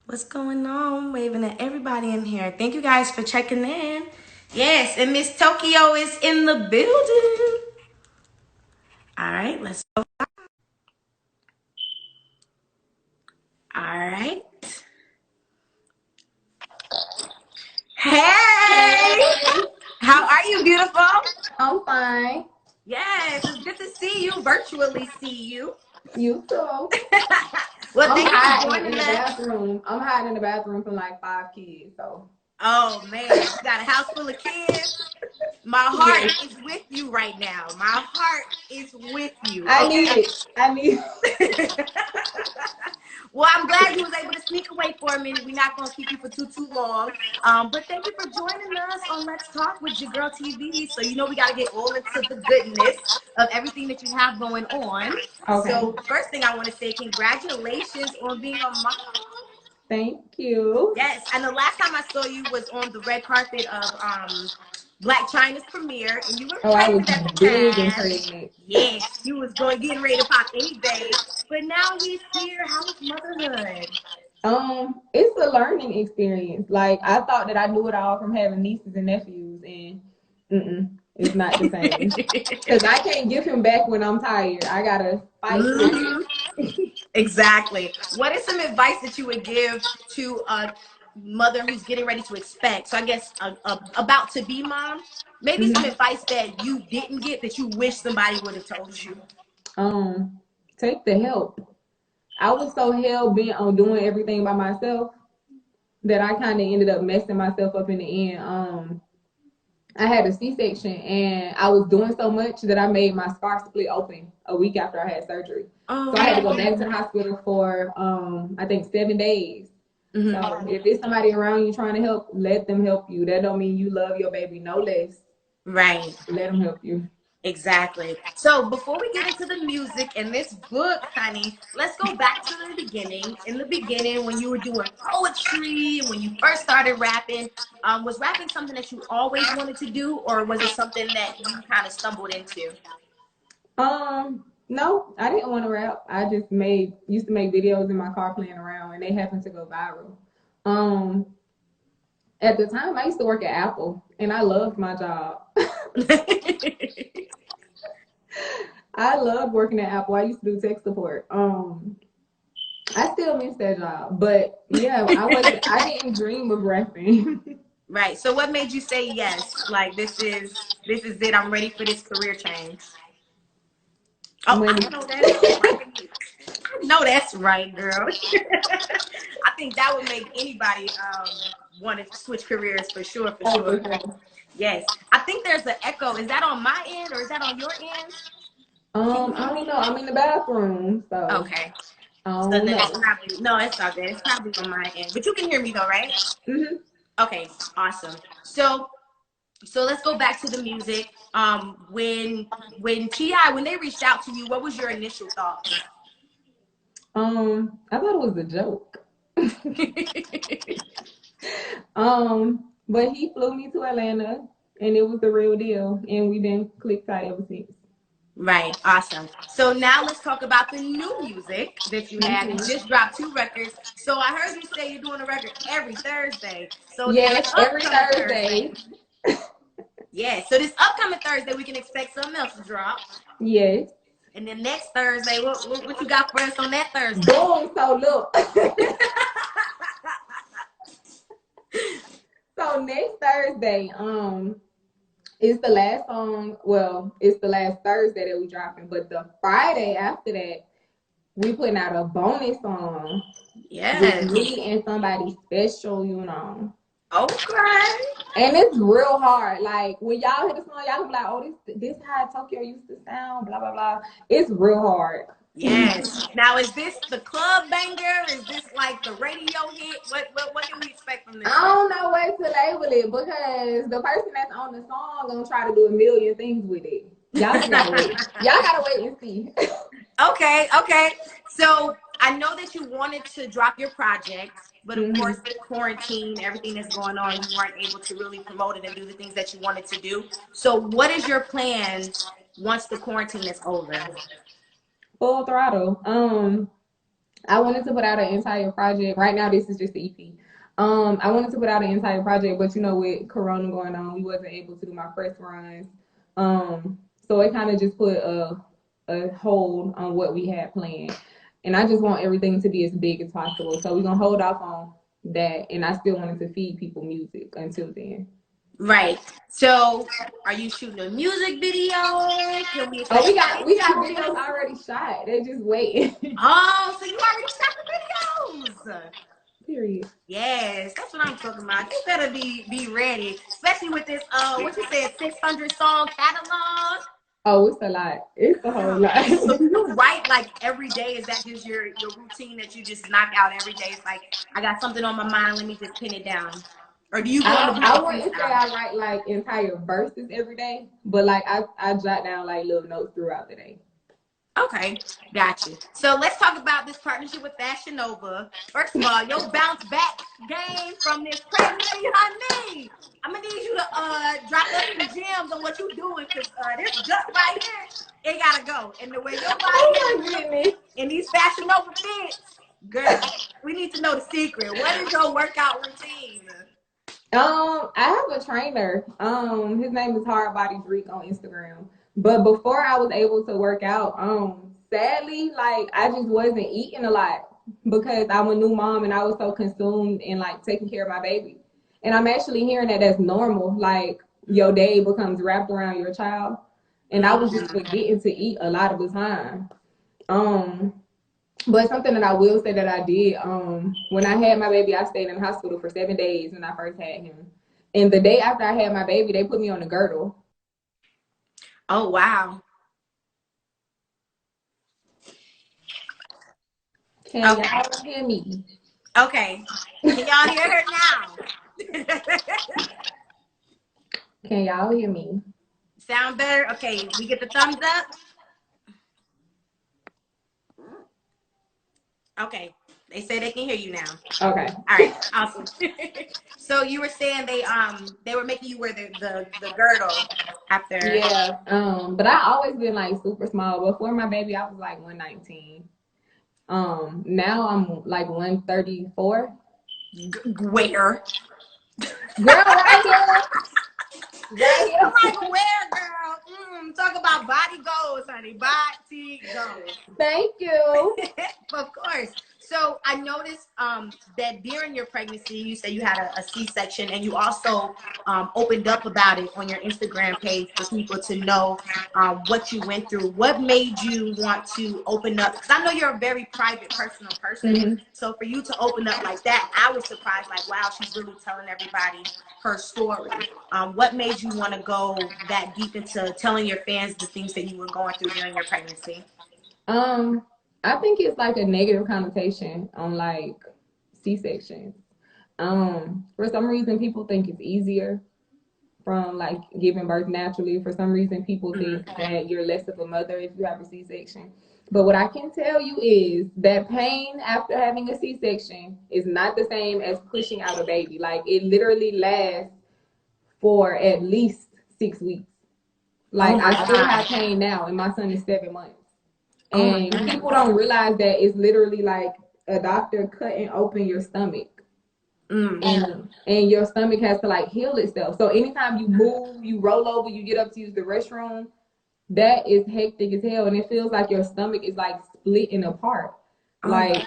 What's going on? Waving at everybody in here. Thank you guys for checking in. Yes, and Miss Tokyo is in the building. All right, let's go. All right. Hey! How are you, beautiful? I'm fine. Yes, it's good to see you, virtually see you. You too. Well, I'm thank you for hiding in joining the us. bathroom. I'm hiding in the bathroom from like 5 kids. So Oh, man, you got a house full of kids. My heart is with you right now. My heart is with you. I Okay. need it. I need it. Well, I'm glad you was able to sneak away for a minute. We're not going to keep you for too long. But thank you for joining us on Let's Talk with JaGurl TV. So, we got to get all into the goodness of everything that you have going on. Okay. So, first thing I want to say, congratulations on being a mom. Thank you. Yes, and the last time I saw you was on the red carpet of Black China's premiere, and you were I was pregnant at the big and time. pregnant. Yes, you was getting ready to pop any day, but now he's here. How is motherhood? It's a learning experience. Like I thought that I knew it all from having nieces and nephews, and it's not the same. Because I can't give him back when I'm tired. I gotta fight. Exactly. What is some advice that you would give to a mother who's getting ready to expect? So I guess about to be mom. Maybe some advice that you didn't get that you wish somebody would have told you. Take the help. I was so hell bent on doing everything by myself that I kind of ended up messing myself up in the end. I had a C-section and I was doing so much that I made my scar split open a week after I had surgery. Oh, so I had to go back to the hospital for I think 7 days. So if there's somebody around you trying to help, let them help you. That don't mean you love your baby no less. Right. Let them help you. Exactly. So before we get into the music and this book, honey, let's go back to the beginning. In the beginning, when you were doing poetry, when you first started rapping, was rapping something that you always wanted to do, or was it something that you kind of stumbled into? No, I didn't want to rap. I just used to make videos in my car playing around, and they happened to go viral. At the time, I used to work at Apple, and I loved my job. I loved working at Apple. I used to do tech support. I still miss that job, but yeah, I didn't dream of rapping. Right. So what made you say yes? Like this is it. I'm ready for this career change. Oh, I know that. I know that's right, girl. I think that would make anybody want to switch careers for sure, for sure. Yes. I think there's an echo. Is that on my end or is that on your end? I don't know. I'm in the bathroom, so okay. So then it's probably it's not good. It's probably on my end. But you can hear me though, right? Okay, awesome. So let's go back to the music. When T.I., when they reached out to you, what was your initial thought? I thought it was a joke. But he flew me to Atlanta, and it was the real deal, and we've been click tight ever since. Right, awesome. So now let's talk about the new music that you have. You just dropped 2 records. So I heard you say you're doing a record every Thursday. So yes, every Thursday. Yeah, so this upcoming Thursday we can expect something else to drop. Yes. And then next Thursday, what you got for us on that Thursday? Boom, so look. So next Thursday, it's the last song. Well, it's the last Thursday that we dropping, but the Friday after that, we putting out a bonus song. Yes. With me and somebody special, Okay. And it's real hard. Like when y'all hear the song, y'all be like, "Oh, this how Tokyo used to sound." Blah blah blah. It's real hard. Yes. Now, is this the club banger? Is this like the radio hit? What can we expect from this? I don't know what to label it because the person that's on the song gonna try to do a million things with it. Y'all gotta wait. Y'all gotta wait and see. Okay. So I know that you wanted to drop your project, but of course, with quarantine, everything that's going on, you weren't able to really promote it and do the things that you wanted to do. So what is your plans once the quarantine is over? Full throttle. I wanted to put out an entire project. Right now, this is just the EP. I wanted to put out an entire project, but you know, with Corona going on, we wasn't able to do my press runs. So it kind of just put a hold on what we had planned. And I just want everything to be as big as possible. So we're gonna hold off on that. And I still wanted to feed people music until then. Right. So, are you shooting a music video? Can we? Oh, we got videos already shot. They just waiting. Oh, so you already shot the videos? Period. Yes, that's what I'm talking about. You better be ready, especially with this what you said 600 song catalog. Oh, it's a lot. It's a whole lot. So you write like every day? Is that just your routine that you just knock out every day? It's like, I got something on my mind, let me just pin it down. Or do you go I wouldn't say I write like entire verses every day, but like I jot down like little notes throughout the day. Okay, gotcha. So let's talk about this partnership with Fashion Nova. First of all, your bounce back game from this pregnancy, honey. I'm gonna need you to drop us some gems on what you're doing, because this gut right here, it gotta go. And the way your body is in these Fashion Nova fits, girl, we need to know the secret. What is your workout routine? I have a trainer. His name is Hard Body Freak on Instagram. But before I was able to work out, sadly, like I just wasn't eating a lot because I'm a new mom and I was so consumed in like taking care of my baby. And I'm actually hearing that that's normal. Like your day becomes wrapped around your child. And I was just forgetting to eat a lot of the time. But something that I will say that I did, when I had my baby, I stayed in the hospital for 7 days when I first had him. And the day after I had my baby, they put me on the girdle. Oh, wow. Can y'all hear me? Okay. Can y'all hear her now? Can y'all hear me? Sound better? Okay, we get the thumbs up. Okay, they say they can hear you now. Okay. All right, awesome. So you were saying they were making you wear the girdle after. Yeah. But I always been like super small. Before my baby, I was like 119. Now I'm like 134. Where? Girl, right here. Right here. I'm like, where, girl? Talk about body goals, honey. Body goals. Thank you. Of course. So I noticed that during your pregnancy, you said you had a C-section, and you also opened up about it on your Instagram page for people to know what you went through. What made you want to open up? Because I know you're a very private, personal person. Mm-hmm. So for you to open up like that, I was surprised. Like, wow, she's really telling everybody her story. What made you want to go that deep into telling your fans the things that you were going through during your pregnancy? I think it's like a negative connotation on like C-sections. For some reason, people think it's easier from like giving birth naturally. For some reason, people think that you're less of a mother if you have a C-section. But what I can tell you is that pain after having a C-section is not the same as pushing out a baby. Like it literally lasts for at least 6 weeks. Like I still have pain now, and my son is 7 months. And people don't realize that it's literally like a doctor cutting open your stomach. And your stomach has to like heal itself. So anytime you move, you roll over, you get up to use the restroom, that is hectic as hell. And it feels like your stomach is like splitting apart. Like,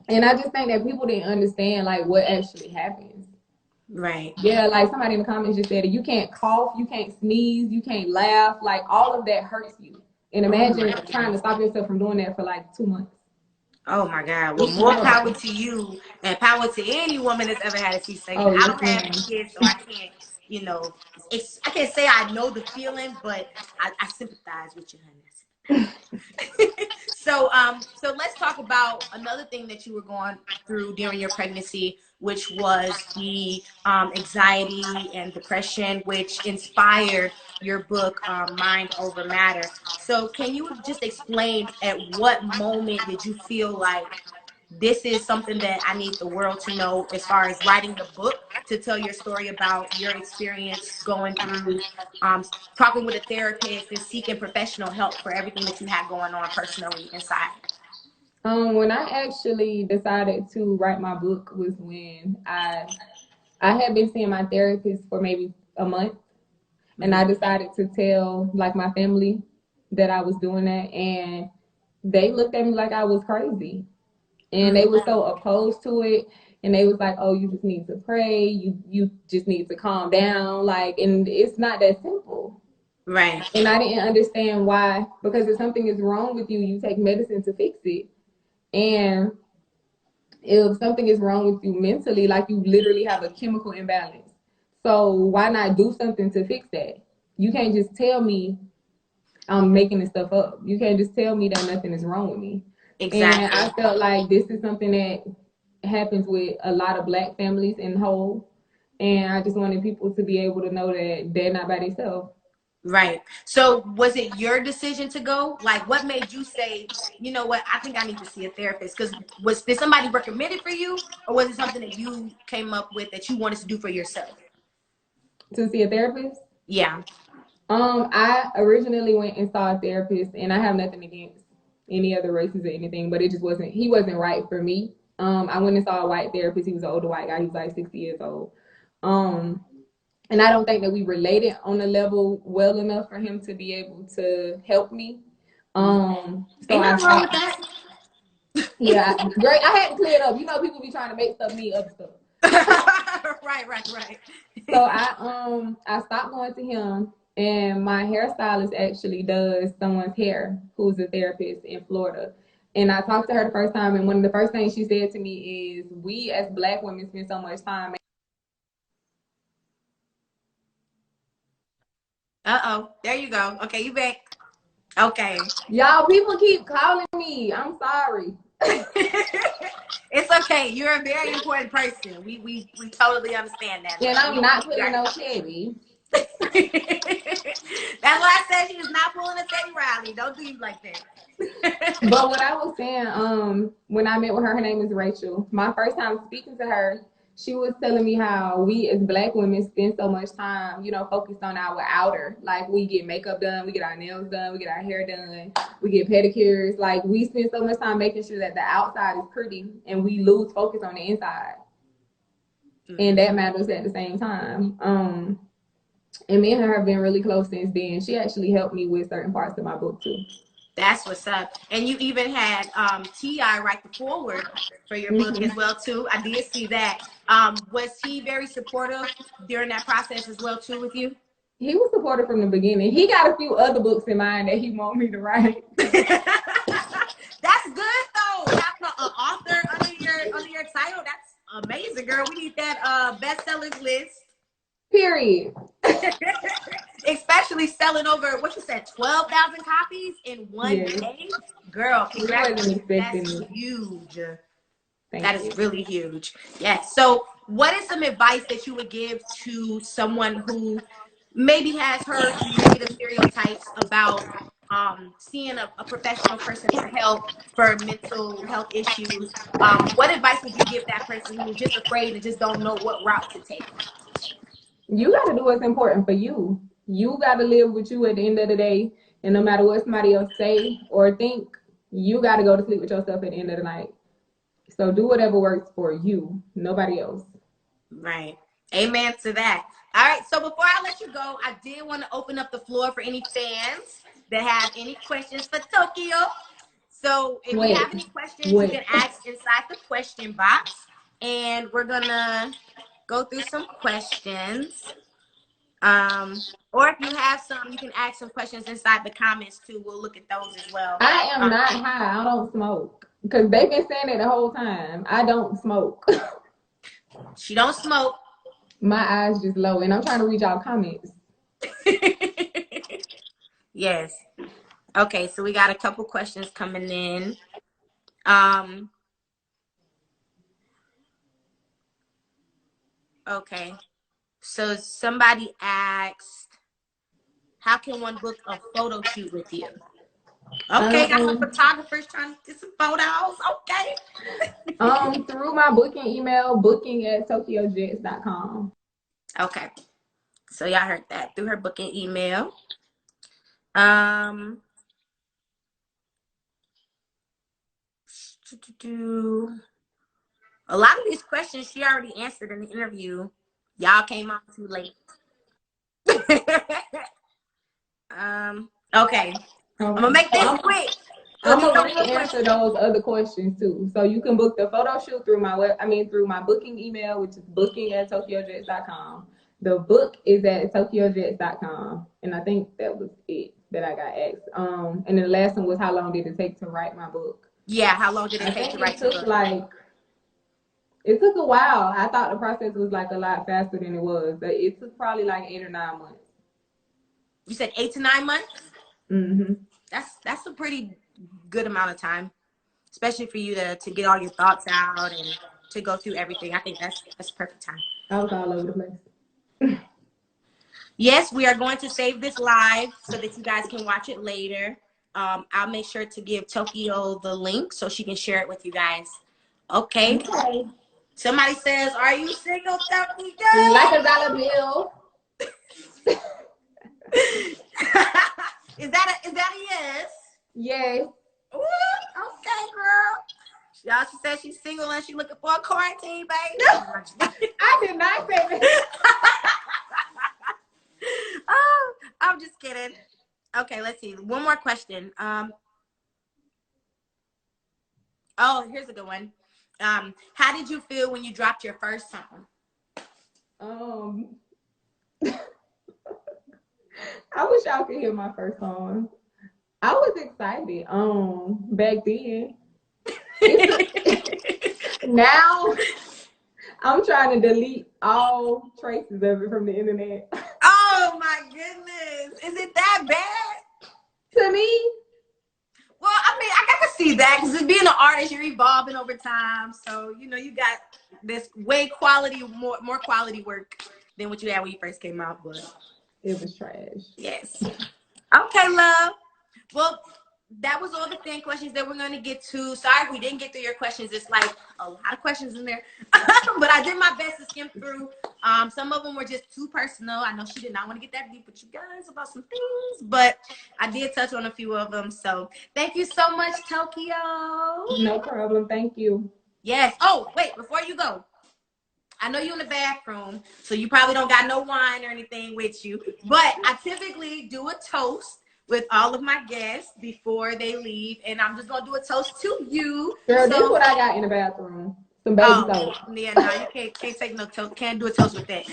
and I just think that people didn't understand like what actually happens. Right. Yeah, like somebody in the comments just said, you can't cough, you can't sneeze, you can't laugh. Like all of that hurts you. And imagine trying to stop yourself from doing that for like 2 months. Oh my God. Well, more power to you and power to any woman that's ever had a C-section. I don't have any kids, so I can't, you know, I can't say I know the feeling, but I sympathize with you, honey. So let's talk about another thing that you were going through during your pregnancy, which was the anxiety and depression, which inspired your book, Mind Over Matter. So can you just explain at what moment did you feel like this is something that I need the world to know as far as writing the book, to tell your story about your experience going through, talking with a therapist and seeking professional help for everything that you had going on personally inside? When I actually decided to write my book was when I had been seeing my therapist for maybe a month, and I decided to tell like my family that I was doing that, and they looked at me like I was crazy, and they were so opposed to it, and they was like, "Oh, you just need to pray. You just need to calm down." Like, and it's not that simple. Right. And I didn't understand why, because if something is wrong with you, you take medicine to fix it. And if something is wrong with you mentally, like you literally have a chemical imbalance. So why not do something to fix that? You can't just tell me I'm making this stuff up. You can't just tell me that nothing is wrong with me. Exactly. And I felt like this is something that happens with a lot of Black families in whole. And I just wanted people to be able to know that they're not by themselves. Right. So was it your decision to go? Like, what made you say, you know what, I think I need to see a therapist? Because did somebody recommend it for you, or was it something that you came up with that you wanted to do for yourself? To see a therapist? Yeah. I originally went and saw a therapist, and I have nothing against any other races or anything, but it just wasn't, he wasn't right for me. I went and saw a white therapist. He was an older white guy. He was like 60 years old. And I don't think that we related on a level well enough for him to be able to help me. So Ain't nothing wrong with that. Yeah, great. I had to clear it up. You know, people be trying to make stuff mean other stuff. Right. So I stopped going to him, and my hairstylist actually does someone's hair who's a therapist in Florida. And I talked to her the first time, and one of the first things she said to me is, we as Black women spend so much time. Uh-oh. There you go. Okay, you back. Okay. Y'all, people keep calling me. I'm sorry. It's okay. You're a very important person. We totally understand that. And I'm not putting no Chevy. That's why I said she was not pulling a Teddy Riley. Don't do you like that. But what I was saying, when I met with her, her name is Rachel. My first time speaking to her, she was telling me how we as Black women spend so much time, you know, focused on our outer. Like, we get makeup done, we get our nails done, we get our hair done, we get pedicures. Like, we spend so much time making sure that the outside is pretty, and we lose focus on the inside. And that matters at the same time. And me and her have been really close since then. She actually helped me with certain parts of my book too. That's what's up. And you even had T.I. write the foreword for your book as well too. I did see that. Was he very supportive during that process as well too with you? He was supportive from the beginning. He got a few other books in mind that he want me to write. That's good though. Having an author under your title, that's amazing, girl. We need that bestsellers list. Period. Especially selling over, what you said, 12,000 copies in one day? Girl, congratulations. That's huge. That is really huge. Yes. So what is some advice that you would give to someone who maybe has heard negative stereotypes about seeing a professional person for help for mental health issues? What advice would you give that person who's just afraid and just don't know what route to take? You got to do what's important for you. You got to live with you at the end of the day. And no matter what somebody else say or think, you got to go to sleep with yourself at the end of the night. So do whatever works for you, nobody else. Right. Amen to that. All right. So before I let you go, I did want to open up the floor for any fans that have any questions for Tokyo. So if you have any questions, you can ask inside the question box. And we're going to go through some questions. Or if you have some, you can ask some questions inside the comments too. We'll look at those as well. I am not high. I don't smoke. Because they've been saying it the whole time. I don't smoke. She don't smoke. My eyes just low, and I'm trying to read y'all comments. Yes. Okay, so we got a couple questions coming in. Okay. So somebody asked, how can one book a photo shoot with you? Okay, got some photographers trying to get some photos. Okay. Through my booking email, booking@tokyojets.com. Okay. So y'all heard that through her booking email. A lot of these questions she already answered in the interview. Y'all came on too late. Okay. I'm gonna make this quick. I'm gonna answer those other questions too. So you can book the photo shoot through my through my booking email, which is booking@tokyojets.com. The book is at tokyojets.com. And I think that was it that I got asked. And then the last one was how long did it take to write my book? Yeah, how long did it take to write the book? It took a while. I thought the process was like a lot faster than it was, but it took probably like 8 or 9 months. You said 8 to 9 months? Mm-hmm. That's a pretty good amount of time, especially for you to get all your thoughts out and to go through everything. I think that's perfect time. I was all over the place. Yes, we are going to save this live so that you guys can watch it later. I'll make sure to give Tokyo the link so she can share it with you guys. Okay. Somebody says, "Are you single, Tokyo?" Like a dollar bill. Is that a yes? Yes. Ooh, okay, girl. Y'all, she said she's single and she's looking for a quarantine, baby. I did not say that. Oh, I'm just kidding. Okay, let's see. One more question. Oh, here's a good one. How did you feel when you dropped your first song? I wish y'all could hear my first song. I was excited. Back then. Now I'm trying to delete all traces of it from the internet. Oh my goodness. Is it that bad? To me? Well, I mean, I got to see that because being an artist, you're evolving over time. So, you know, you got this more quality work than what you had when you first came out. But it was trash. Yes. Okay, love. Well, that was all the fan questions that we're going to get to. Sorry if we didn't get through your questions. It's like a lot of questions in there. But I did my best to skim through. Some of them were just too personal. I know she did not want to get that deep with you guys about some things, but I did touch on a few of them. So thank you so much, Tokyo. No problem. Thank you. Yes. Oh, wait, before you go. I know you're in the bathroom, so you probably don't got no wine or anything with you, but I typically do a toast with all of my guests before they leave, and I'm just gonna do a toast to you. Girl, this is what I got in the bathroom. Some baby soap. Yeah, no, you can't take no toast. Can't do a toast with that.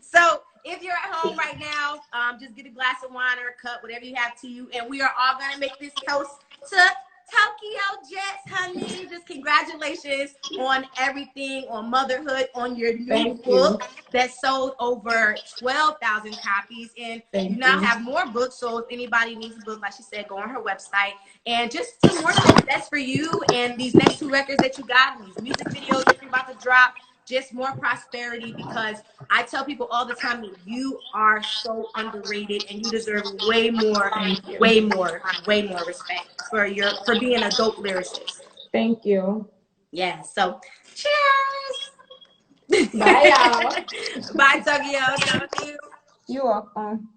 So if you're at home right now, just get a glass of wine or a cup, whatever you have to you, and we are all gonna make this toast to Tokyo Jetz, honey. Just congratulations on everything, on Motherhood, on your new book that sold over 12,000 copies. And you now have more books. So if anybody needs a book, like she said, go on her website. And just some more success for you and these next 2 records that you got, and these music videos that you're about to drop. Just more prosperity, because I tell people all the time that you are so underrated and you deserve way more respect for being a dope lyricist. Thank you. Yeah, so cheers. Bye, y'all. Bye, Tokyo. Thank you. You're welcome.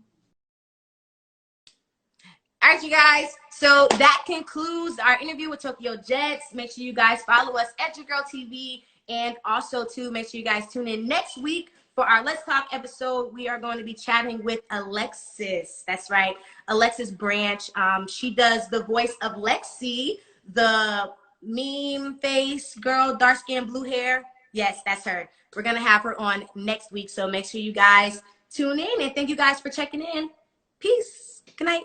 All right, you guys. So that concludes our interview with Tokyo Jetz. Make sure you guys follow us at JaGurl TV. And also, to make sure you guys tune in next week for our Let's Talk episode. We are going to be chatting with Alexis. That's right, Alexis Branch. She does the voice of Lexi, the meme face girl, dark skin, blue hair. Yes, that's her. We're going to have her on next week. So make sure you guys tune in. And thank you guys for checking in. Peace. Good night.